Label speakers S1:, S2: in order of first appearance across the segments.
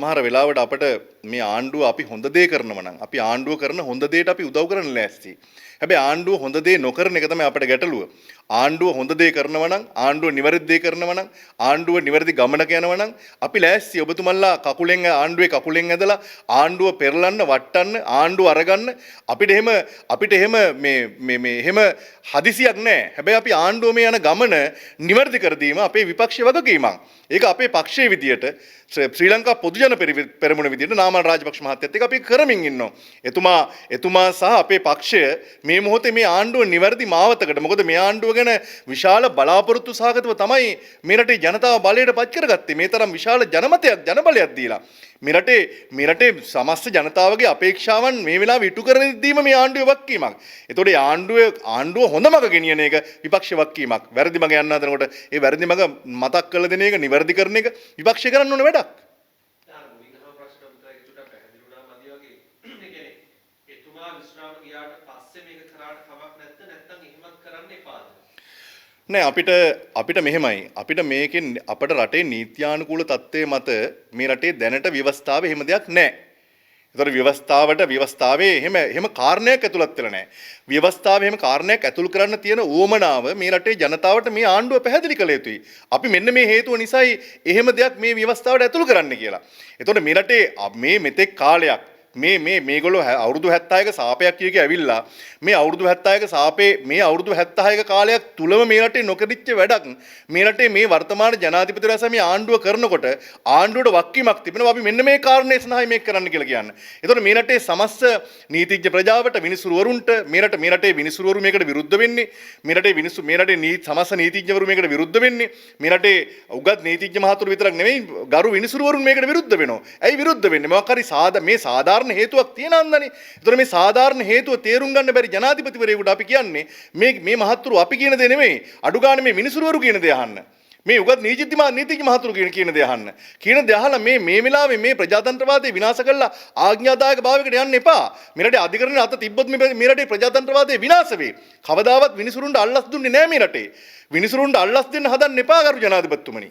S1: සමහර වෙලාවට අපිට මේ ආණ්ඩුව අපි හොඳ දේ කරනවා නම් අපි ආණ්ඩුව කරන හොඳ දේට අපි උදව් කරන්න ලෑස්ති. හැබැයි ආණ්ඩුව හොඳ දේ නොකරන එක තමයි අපිට ගැටලුව. ආණ්ඩුව හොඳ දේ කරනවා නම් ආණ්ඩුව නිවැරදි දේ කරනවා නම් ආණ්ඩුව නිවැරදි ගමනක යනවා නම් අපි ලෑස්ති ඔබතුමන්ලා කකුලෙන් ආණ්ඩුවේ කකුලෙන් ඇදලා ආණ්ඩුව පෙරලන්න වටන්න ආණ්ඩුව අරගන්න අපිට එහෙම මේ එහෙම හදිසියක් නැහැ. හැබැයි අපි ආණ්ඩුව මේ යන ගමන නිවැරදි කර දීම අපේ විපක්ෂයේ වගකීමක්. ඒක අපේ පක්ෂයේ විදියට ශ්‍රී ලංකා පොදු ජන පෙරමුණ විදියට නාමල් රාජපක්ෂ මහත්තයත් එක්ක අපි කරමින් ඉන්නවා. එතුමා සහ අපේ පක්ෂය මේ මොහොතේ මේ ආණ්ඩුව නිවැරදි මාවතකට මොකද මේ ආණ්ඩුව ගැන විශාල බලාපොරොත්තු සහගතව තමයි මේ රටේ ජනතාව බලයට පත් කරගත්තේ. මේ තරම් විශාල ජනමතයක් ජනබලයක් දීලා මේ රටේ සමස්ත ජනතාවගේ අපේක්ෂාවන් මේ වෙලාවේ ඉටු කර දීම මේ ආණ්ඩුවේ වගකීමක්. ඒතකොට ආණ්ඩුව හොඳ මග ගෙනියන එක විපක්ෂ වගකීමක්. වැරදි මග යන්න හදනකොට ඒ වැරදි මග මතක් කරලා දෙන එක නිවැරදි කරන එක විපක්ෂය කරන්න ඕන වැඩක්. නෑ අපිට මෙහෙමයි අපිට මේකෙන් අපේ රටේ නීත්‍යානුකූල තත්ත්වයේ මත මේ රටේ දැනට ව්‍යවස්ථාවේ එහෙම දෙයක් නෑ. ඒතර ව්‍යවස්ථාවේ එහෙම කාරණයක් ඇතුළත් වෙලා නෑ. ව්‍යවස්ථාවේ එහෙම කාරණයක් ඇතුළු කරන්න තියෙන උවමනාව මේ රටේ ජනතාවට මේ ආණ්ඩුව පැහැදිලි කළ යුතුයි. අපි මෙන්න මේ හේතුව නිසායි එහෙම දෙයක් මේ ව්‍යවස්ථාවට ඇතුළු කරන්න කියලා. ඒතකොට මේ රටේ මේ මෙතෙක් කාලයක් මේගොල්ලෝ අවුරුදු 76ක සාපයක් කියක ඇවිල්ලා මේ අවුරුදු 76ක සාපේ මේ අවුරුදු 76ක කාලයක් තුලම මේ රටේ නොකරිච්ච වැඩක් මේ රටේ මේ වර්තමාන ජනාධිපතිවරයා මේ ආණ්ඩුව කරනකොට ආණ්ඩුවට වක්කීමක් තිබෙනවා. අපි මෙන්න මේ කාරණේ සඳහායි මේක කරන්න කියලා කියන්නේ. ඒතකොට මේ රටේ සමස්ත නීතිඥ ප්‍රජාවට විනිසුරුවරුන්ට මේ රටේ විනිසුරුවරු මේකට විරුද්ධ වෙන්නේ. මේ රටේ සමස්ත නීතිඥවරු මේකට විරුද්ධ වෙන්නේ. මේ රටේ උගත් නීතිඥ මහතුරු විතරක් නෙමෙයි ගරු විනිසුරුවරුන් මේකට විරුද්ධ වෙනවා. ඇයි විරුද්ධ වෙන්නේ? මොකක් හරි සාධාරණ හේතුවක් තියෙන අන්දනේ. ඒතර මේ සාධාරණ හේතුව තේරුම් ගන්න බැරි ජනාධිපතිවරයෙකුට අපි කියන්නේ මේ මහත්තුරු අපි කියන දේ නෙමෙයි. අඩු ගන්න මේ මිනිසුරුවරු කියන දේ අහන්න. මේ උගත් නීතිඥ මහත්තුරු කියන දේ අහන්න. කියන දේ අහලා මේ වෙලාවේ මේ ප්‍රජාතන්ත්‍රවාදය විනාශ කළා ආඥාදායක භාවයකට යන්න එපා. මේ රටේ අධිකරණයේ අත තිබ්බොත් මේ රටේ ප්‍රජාතන්ත්‍රවාදය විනාශ වෙයි. කවදාවත් විනිසුරුන්ට අල්ලස් දුන්නේ නැහැ මේ රටේ. විනිසුරුන්ට අල්ලස් දෙන්න හදන්න එපා ගරු ජනාධිපතිතුමනි.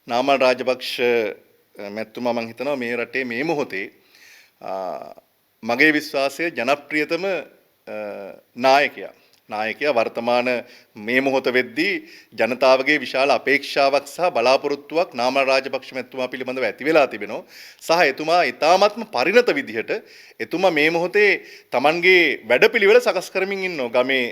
S1: නාමල් රාජපක්ෂ මැතිතුමා මම හිතනවා මේ රටේ මේ මොහොතේ මගේ විශ්වාසය ජනප්‍රියතම නායකයා වර්තමාන මේ මොහොත වෙද්දී ජනතාවගේ විශාල අපේක්ෂාවක් සහ බලාපොරොත්තුවක් නාමල් රාජපක්ෂ මැතිතුමා පිළිබඳව ඇති වෙලා තිබෙනවා. සහ එතුමා ඊ타ත්ම පරිණත විදිහට එතුමා මේ මොහොතේ Tamanගේ වැඩපිළිවෙල සකස් කරමින් ඉන්නවා. ගමේ